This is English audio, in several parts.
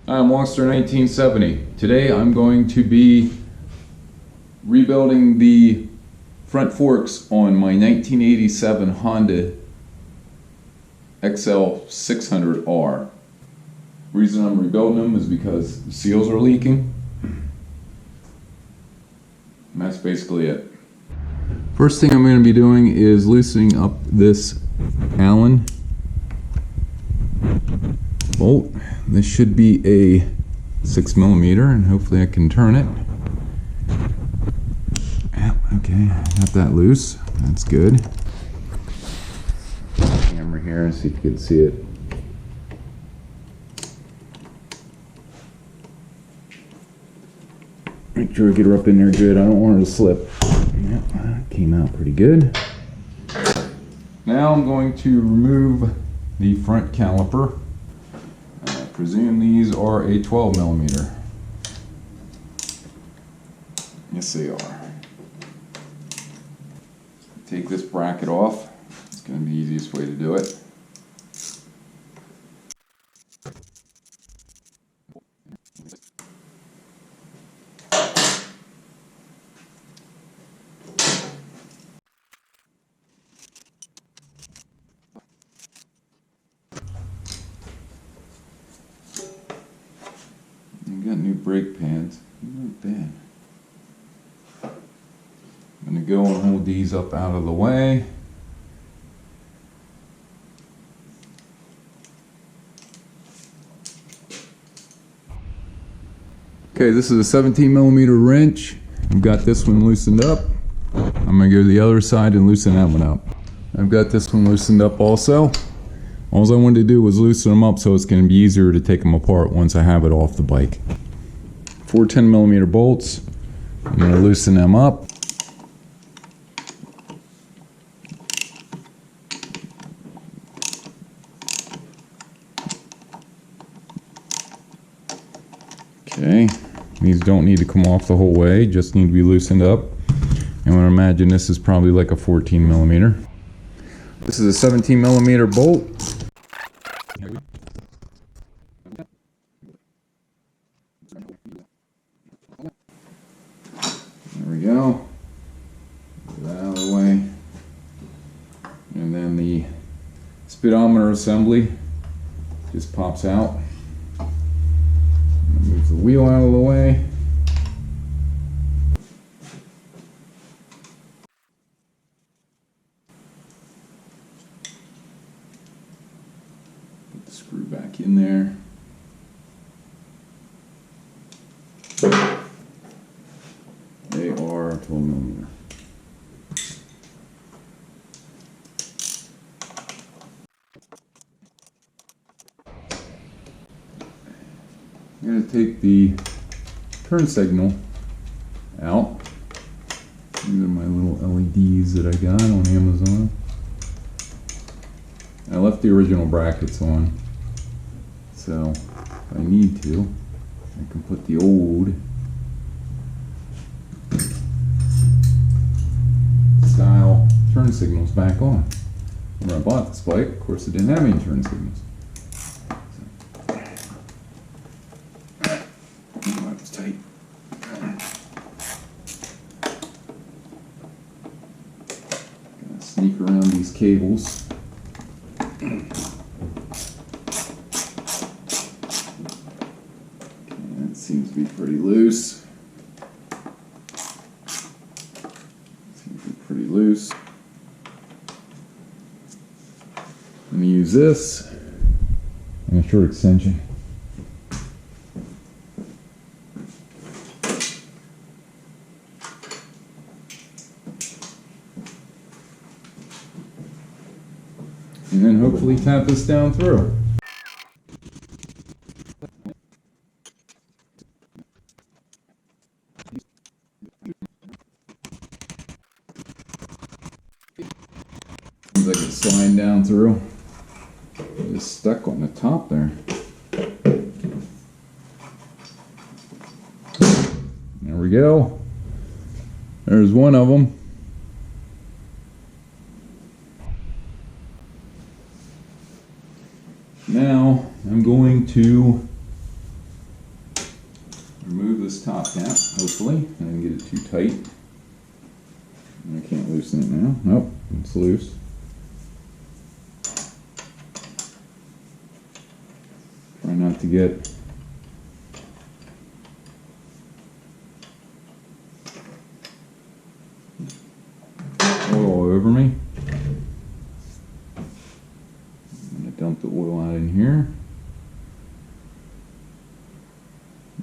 I'm Monster 1970. Today I'm going to be rebuilding the front forks on my 1987 Honda XL600R. The reason I'm rebuilding them is because the seals are leaking. And that's basically it. First thing I'm going to be doing is loosening up this Allen bolt. This should be a 6mm, and hopefully I can turn it. Okay, got that loose. That's good. Camera here and see if you can see it. Make sure I get her up in there good. I don't want her to slip. Yep, that came out pretty good. Now I'm going to remove the front caliper. I presume these are a 12mm. Yes, they are. Take this bracket off. It's going to be the easiest way to do it. You got new brake pads. Not bad. I'm going to go and hold these up out of the way. Okay, this is a 17mm wrench. I've got this one loosened up. I'm going to go to the other side and loosen that one up. I've got this one loosened up also. All I wanted to do was loosen them up so it's going to be easier to take them apart once I have it off the bike. 4 10mm bolts. I'm going to loosen them up. Okay, these don't need to come off the whole way, just need to be loosened up. And I would imagine this is probably like a 14mm. This is a 17mm bolt. There we go. Get that out of the way. And then the speedometer assembly just pops out. Move the wheel out of the way. Put the screw back in there. They are 12mm. I'm going to take the turn signal out. These are my little LEDs that I got on Amazon. I left the original brackets on, so if I need to, I can put the old style turn signals back on. When I bought this bike, of course, it didn't have any turn signals. Tight. Gotta sneak around these cables. Okay, that seems to be pretty loose. I'm going to use this and a short extension. And then hopefully tap this down through. Seems like it's sliding down through. It's stuck on the top there. There we go. There's one of them. Now I'm going to cap, hopefully. I didn't get it too tight. I can't loosen it now. Nope, it's loose. Try not to get oil over me. I'm going to dump the oil out in here.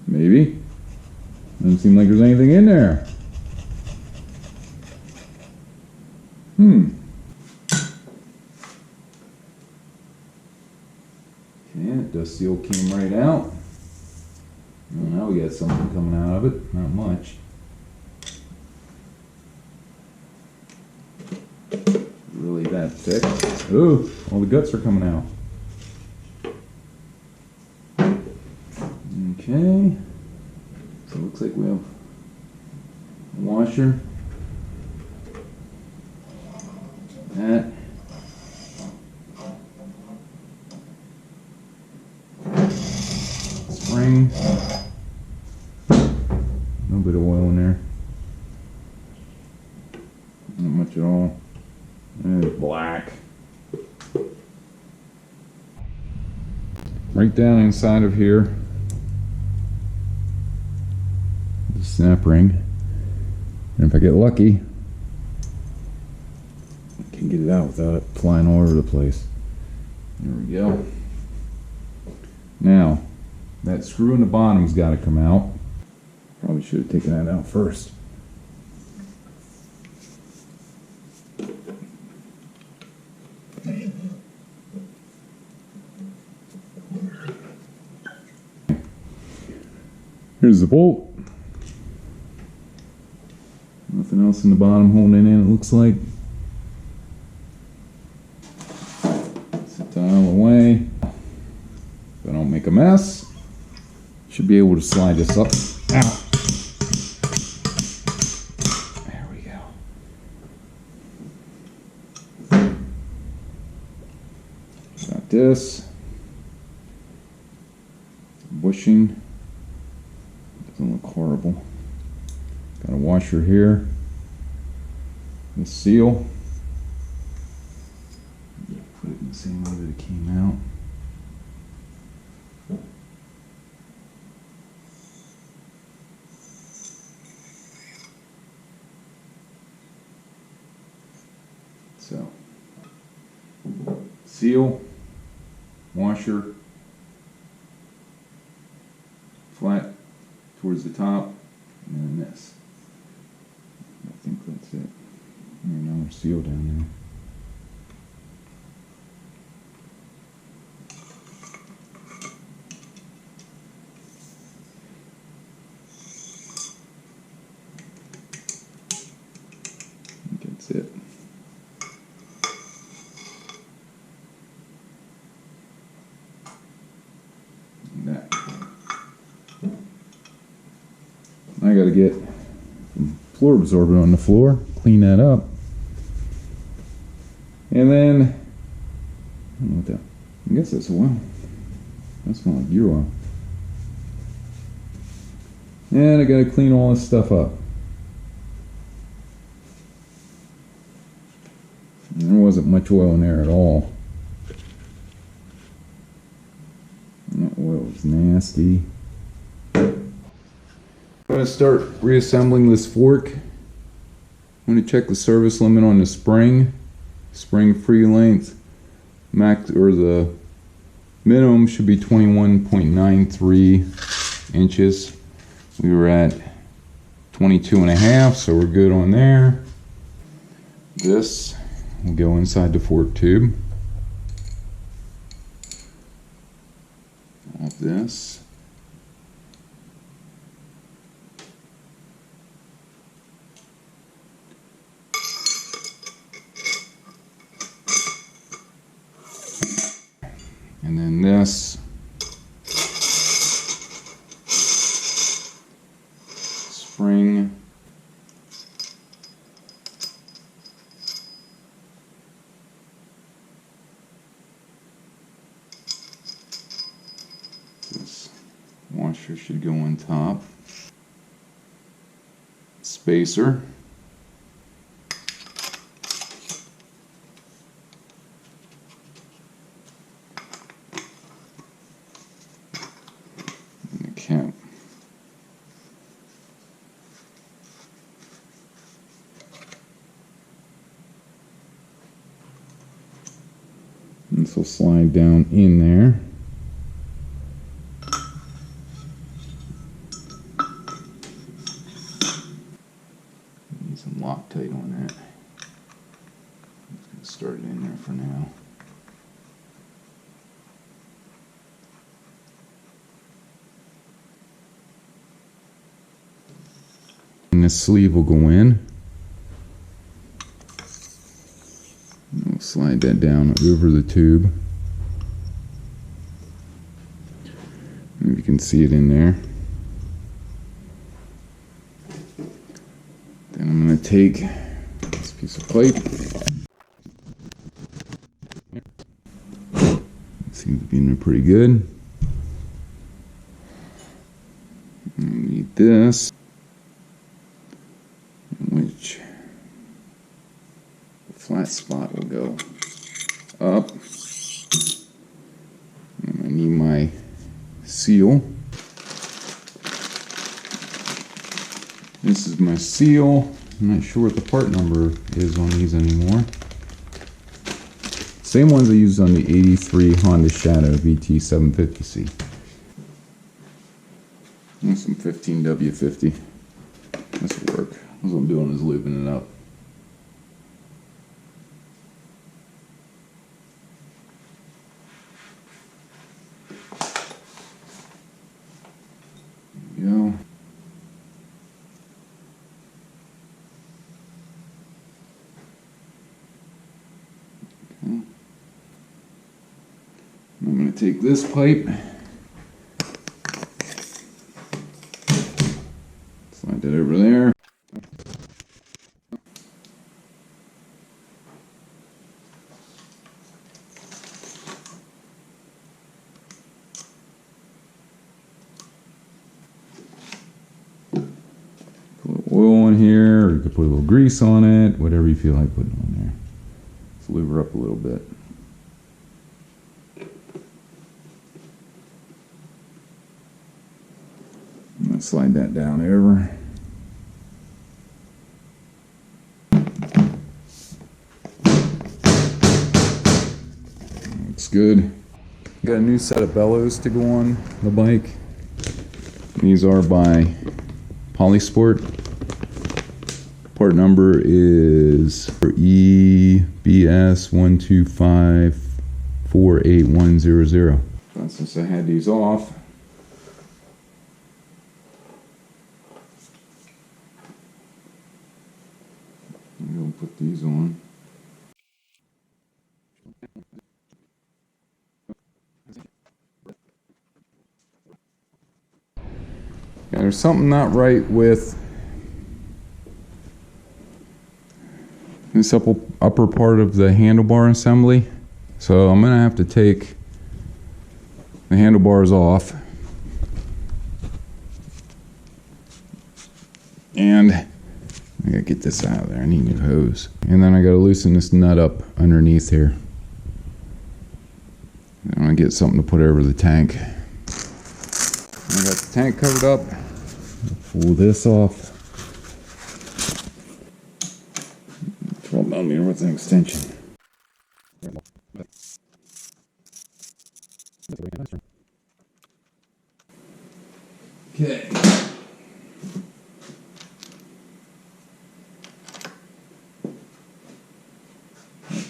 Maybe. Doesn't seem like there's anything in there. Okay, dust seal came right out. Well, now we got something coming out of it. Not much. Really that thick. Ooh, all the guts are coming out. Okay. So it looks like we have a washer. That. Spring. A little bit of oil in there. Not much at all. And it's black. Right down inside of here, the snap ring. And if I get lucky, I can get it out without it flying all over the place. There we go. Now, that screw in the bottom's got to come out. Probably should have taken that out first. Here's the bolt. Nothing else in the bottom holding it in, it looks like. Set that out of the way. If I don't make a mess, should be able to slide this up. Ow. There we go. Got this. Bushing. Doesn't look horrible. Got a washer here. The seal. Put it in the same way that it came out. So, seal, washer, flat towards the top, and then this. I think that's it. There's another seal down there. I think that's it. And that. I gotta get some floor absorbent on the floor, clean that up. And then, I don't know what that, I guess that's oil. That smells like gear oil. And I gotta clean all this stuff up. And there wasn't much oil in there at all. And that oil was nasty. I'm going to start reassembling this fork. I'm going to check the service limit on the spring free length. Max, or the minimum, should be 21.93 inches. We were at 22.5, so we're good on there. This will go inside the fork tube. All this. And then this spring, this washer should go on top. spacer. And the cap. This will slide down in there. Need some Loctite on that. I'm just going to start it in there for now. And this sleeve will go in. We'll slide that down over the tube. And you can see it in there. Then I'm going to take this piece of pipe. Seems to be in there pretty good. I need this, which the flat spot will go up. And I need my seal. This is my seal. I'm not sure what the part number is on these anymore. Same ones I used on the 83 Honda Shadow VT750C. And some 15W50. This will work. That's what I'm doing, is lubing it up. There we go. Okay. I'm going to take this pipe, slide that over there. Put a little oil in here, or you could put a little grease on it, whatever you feel like putting on there. Let's lube her up a little bit. I'm going to slide that down over. Looks good. Got a new set of bellows to go on the bike. These are by Polysport. Part number is EBS1254810. Since I had these off, I'm going to put these on. Yeah, there's something not right with this upper part of the handlebar assembly. So I'm going to have to take the handlebars off. And I gotta get this out of there. I need a new hose. And then I gotta loosen this nut up underneath here. I'm gonna get something to put over the tank. I got the tank covered up. Pull this off. 12mm with an extension. Okay.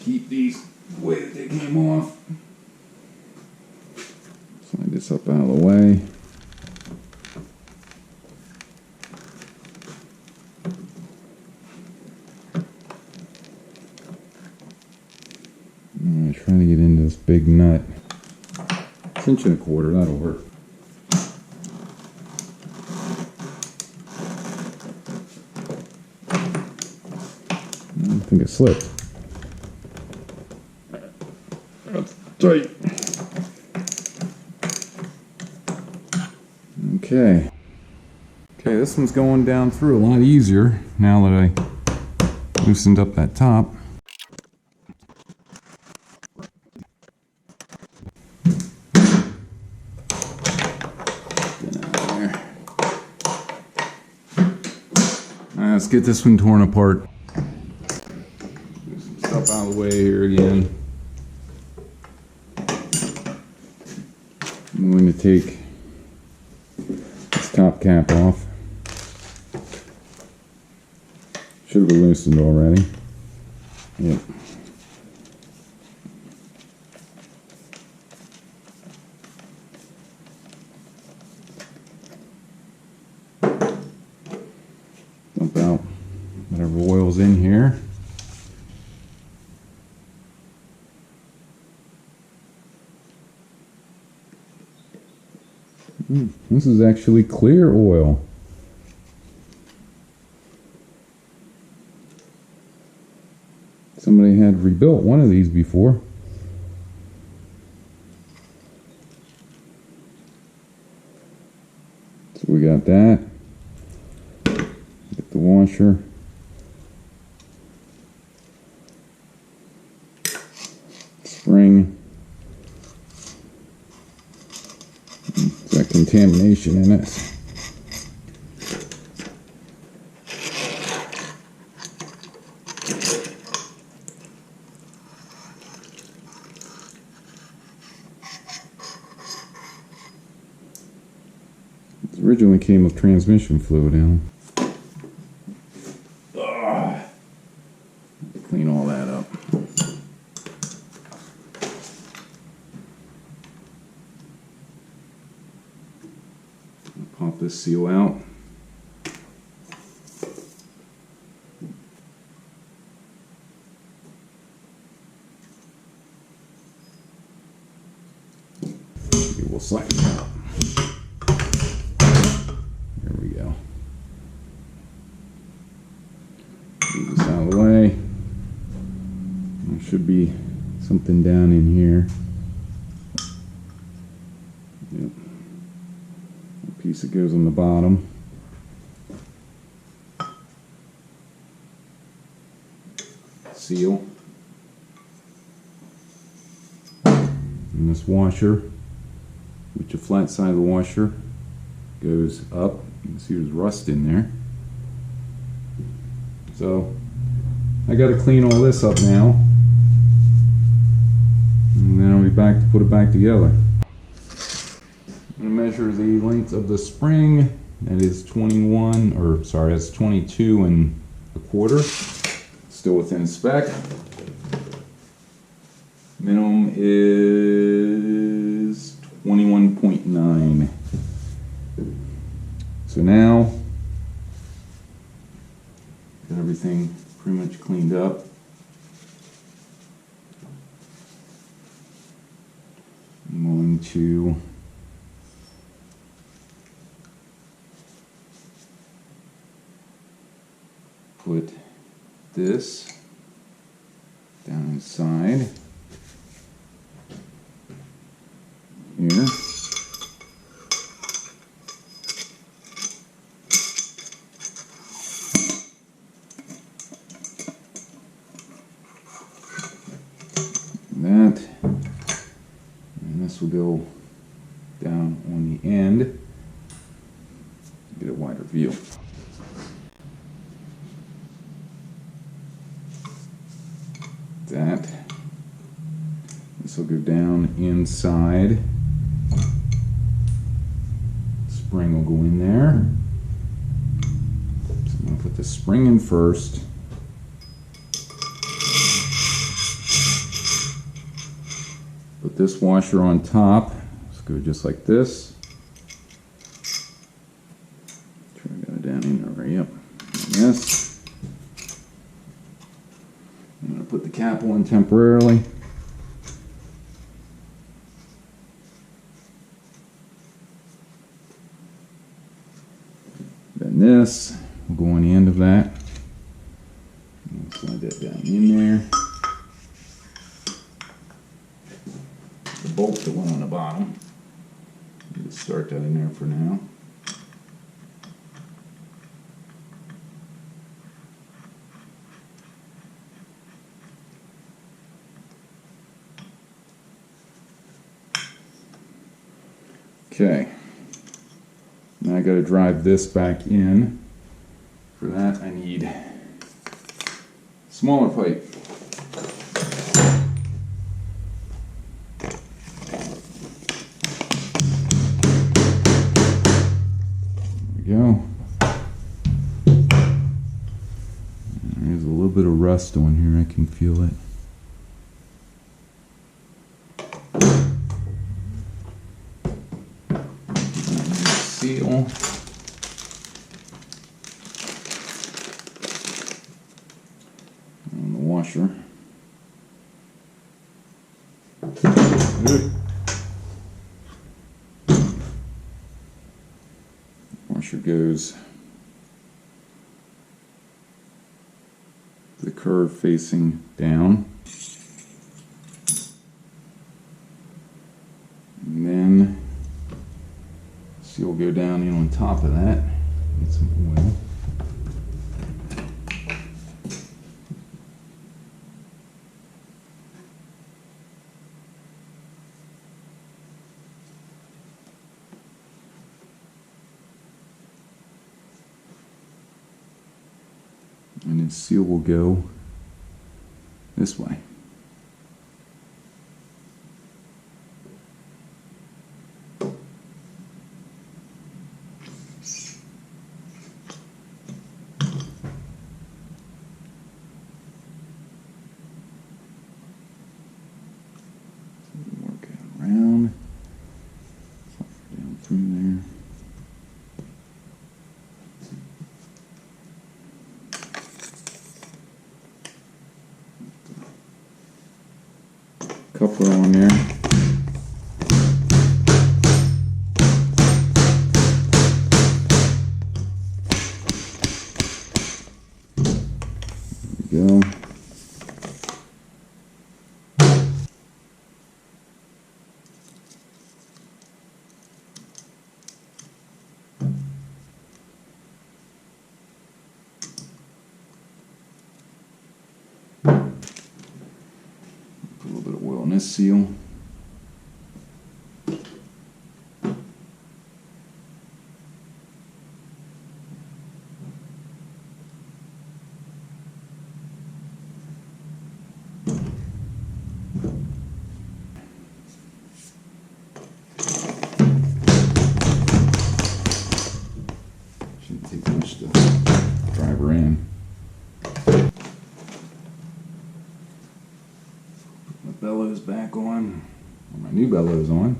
Keep these the way that they came off. Slide this up out of the way. I'm trying to get into this big nut. 1.25 inches, that'll work. I think it slipped. That's tight. Okay. Okay, this one's going down through a lot easier now that I loosened up that top. Let's get this one torn apart. Move some stuff out of the way here again. I'm going to take this top cap off. Should have been loosened already. Yep. Dump out whatever oil's in here. This is actually clear oil. Somebody had rebuilt one of these before. So we got that. Get the washer. Spring. It's got contamination in it. It originally came with transmission fluid in them. Clean all that up. Pop this seal out. It will slide it out. There we go. Move this out of the way. There should be something down in here. Yep. A piece that goes on the bottom. Seal. And this washer, which the flat side of the washer goes up. You can see there's rust in there. So I got to clean all this up now, and then I'll be back to put it back together. I'm going to measure the length of the spring. That is 22 1/4. Still within spec. Minimum is 21.9. So now, got everything pretty much cleaned up. I'm going to put this down inside here. That, and this will go down on the end. Get a wider view. That. This will go down inside. Spring will go in there. So I'm going to put the spring in first. Put this washer on top. Let's go just like this. Try to go down in there. Yep. And this. I'm going to put the cap on temporarily. Then this will go on the end of that. And slide that down in there. The bolt that went on the bottom. Just start that in there for now. Okay. Now I got to drive this back in. For that I need smaller pipe. There we go. There's a little bit of rust on here, I can feel it. Seal. And the washer. Washer goes the curve facing down. And then seal will go down in on top of that. Get some oil. And then seal will go this way. Work it around, down through there. Coupler on there. There we go. Put a little bit of oil in this seal. Shouldn't take much to drive her in. My bellows back on, or my new bellows on.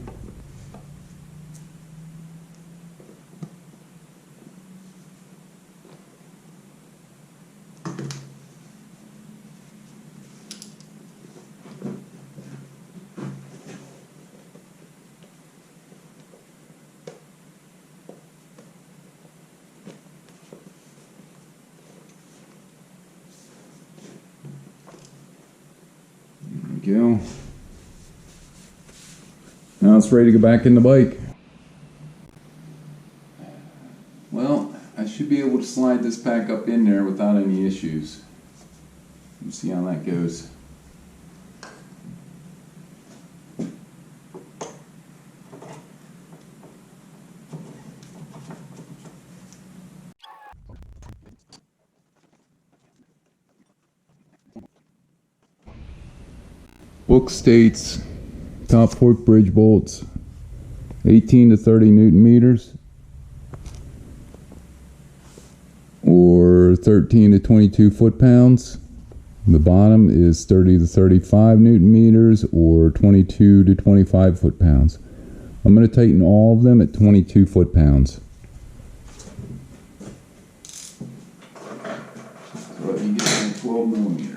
Go. Now it's ready to go back in the bike. Well, I should be able to slide this pack up in there without any issues. Let's see how that goes. Book states top fork bridge bolts 18 to 30 Newton meters or 13 to 22 foot-pounds. The bottom is 30 to 35 Newton meters or 22 to 25 foot-pounds. I'm going to tighten all of them at 22 foot-pounds. So let me get my 12 millimeter.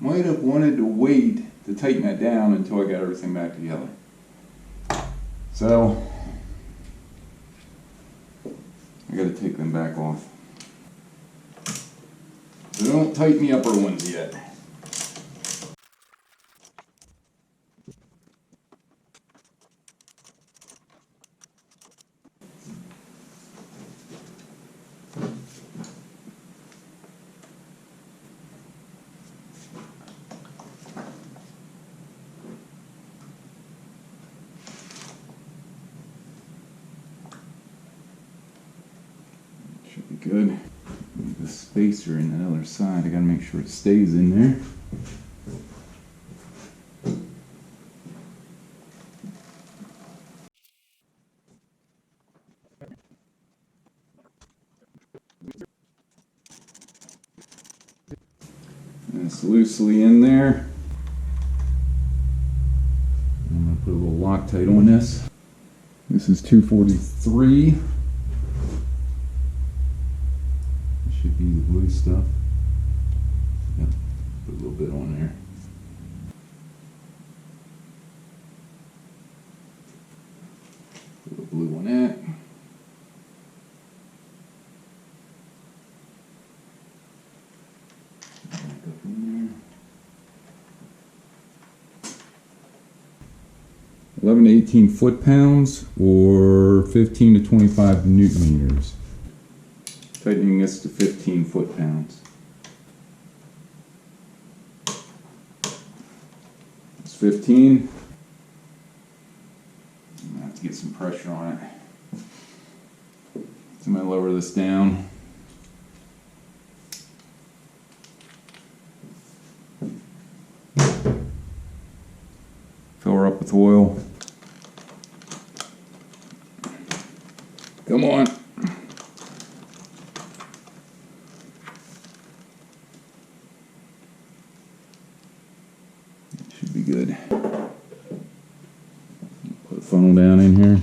Might have wanted to wait to tighten that down until I got everything back together. So I gotta take them back off. They don't tighten the upper ones yet. Should be good. The spacer in the other side, I gotta make sure it stays in there. And it's loosely in there. I'm gonna put a little Loctite on this. This is 243. Should be the blue stuff. Yep, put a little bit on there. Put a blue on that. Back up in there. 11 to 18 foot-pounds or 15 to 25 newton meters. Tightening this to 15 foot-pounds. It's 15. I'm gonna have to get some pressure on it. So I'm gonna lower this down. Fill her up with oil. Come on. Should be good. Put a funnel down in here.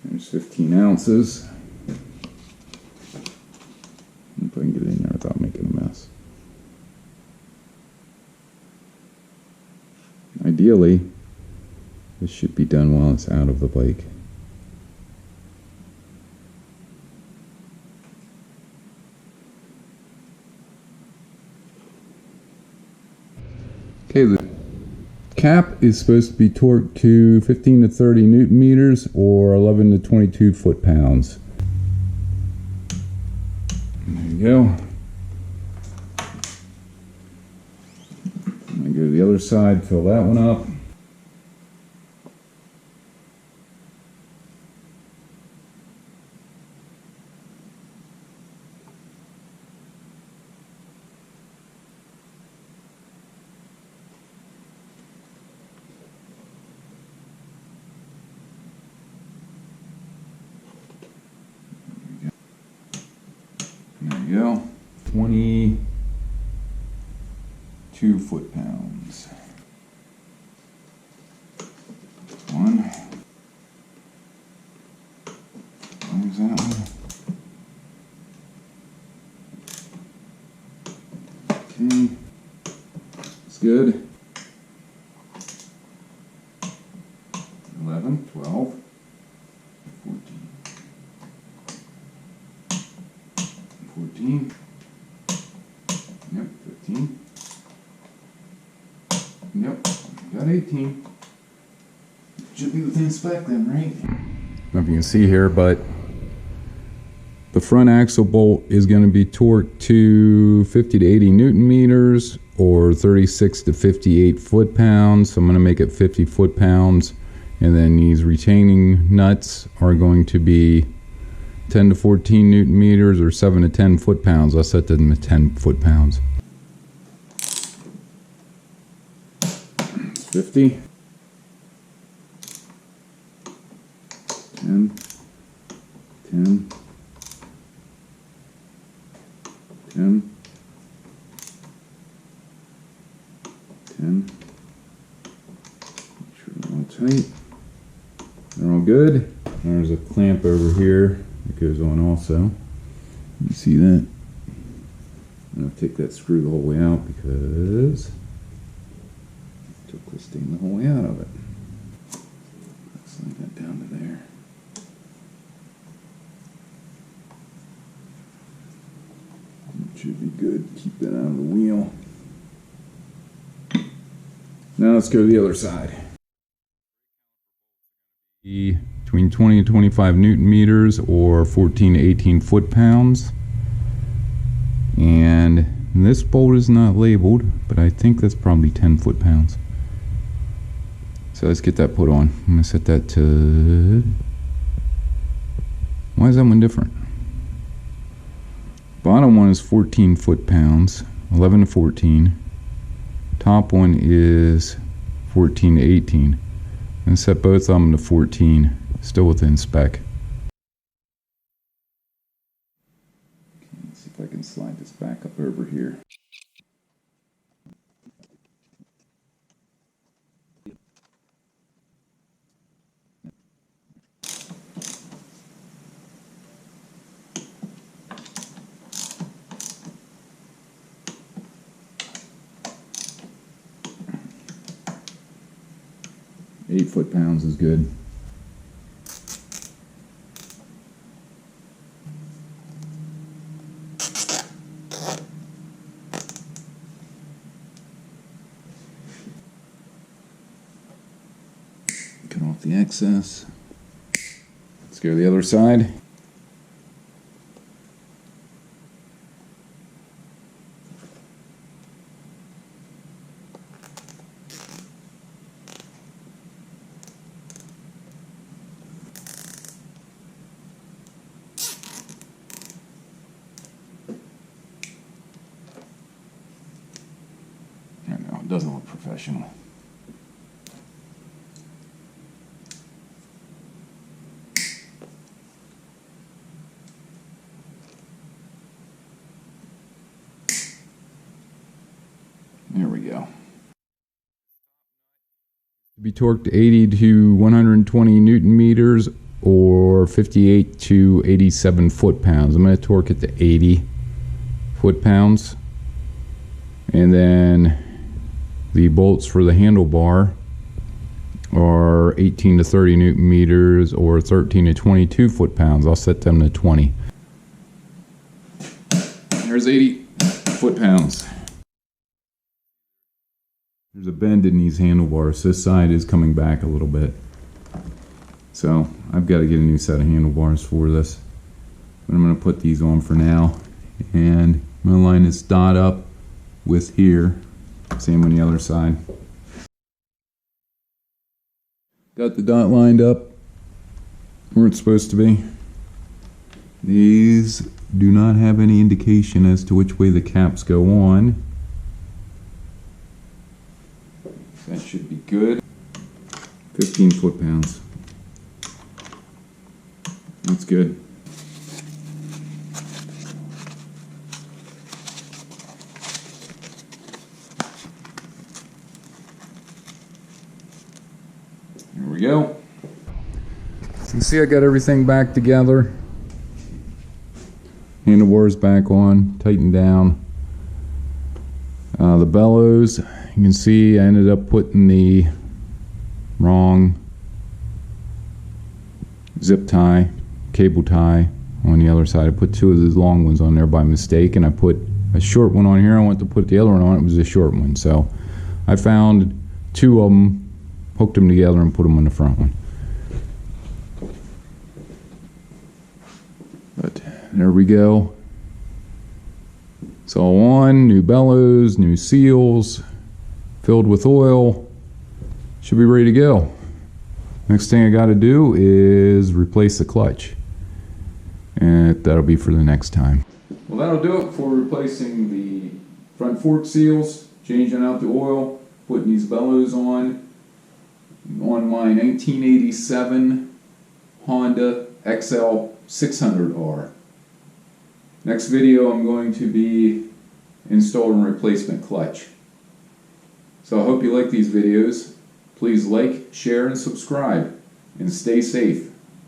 There's 15 ounces. If I can get it in there without making a mess. Ideally, this should be done while it's out of the bike. Okay, the cap is supposed to be torqued to 15 to 30 newton meters or 11 to 22 foot-pounds. There you go. I'm going to go to the other side, fill that one up. There you go. 22 foot-pounds. One. There's that one. Okay. It's good. 11, 12, 14. 14. Yep, 15. Yep, got 18. Should be within spec then, right? I don't know if you can see here, but the front axle bolt is going to be torqued to 50 to 80 newton meters or 36 to 58 foot-pounds. So I'm going to make it 50 foot-pounds. And then these retaining nuts are going to be 10 to 14 newton meters or 7 to 10 foot-pounds. I'll set them at 10 foot-pounds. 50. 10. 10. 10. 10. Make sure they're all tight. They're all good. There's a clamp over here that goes on also. You see that? I'm going to take that screw the whole way out because it's too Twisting the whole way out of it. Slide that down to there. It should be good. Keep that out of the wheel. Now let's go to the other side. Between 20 and 25 Newton meters or 14 to 18 foot-pounds. And this bolt is not labeled, but I think that's probably 10 foot-pounds. So let's get that put on. I'm going to set that to... Why is that one different? Bottom one is 14 foot-pounds, 11 to 14. Top one is 14 to 18. And set both of them to 14, still within spec. Okay, let's see if I can slide this back up over here. Eight foot-pounds is good. Cut off the excess. Let's go to the other side. I know, it doesn't look professional. There we go. To be torqued 80 to 120 Newton meters or 58 to 87 foot-pounds. I'm going to torque it to 80 foot-pounds. And then the bolts for the handlebar are 18 to 30 Newton meters or 13 to 22 foot-pounds. I'll set them to 20. There's 80 foot-pounds. There's a bend in these handlebars. This side is coming back a little bit. So I've got to get a new set of handlebars for this. But I'm going to put these on for now. And I'm going to line this dot up with here. Same on the other side. Got the dot lined up where it's supposed to be. These do not have any indication as to which way the caps go on. That should be good. 15 foot-pounds. That's good. Here we go. So you can see I got everything back together. Handlebars back on, tightened down. The bellows, you can see I ended up putting the wrong zip tie, cable tie on the other side. I put two of those long ones on there by mistake, and I put a short one on here. I wanted to put the other one on. It was a short one, so I found two of them, hooked them together, and put them on the front one. But there we go. It's all on. New bellows, new seals, filled with oil. Should be ready to go. Next thing I got to do is replace the clutch, and that'll be for the next time. Well, that'll do it for replacing the front fork seals, changing out the oil, putting these bellows on my 1987 Honda XL600R. Next video I'm going to be installing a replacement clutch. So I hope you like these videos. Please like, share, and subscribe, and stay safe.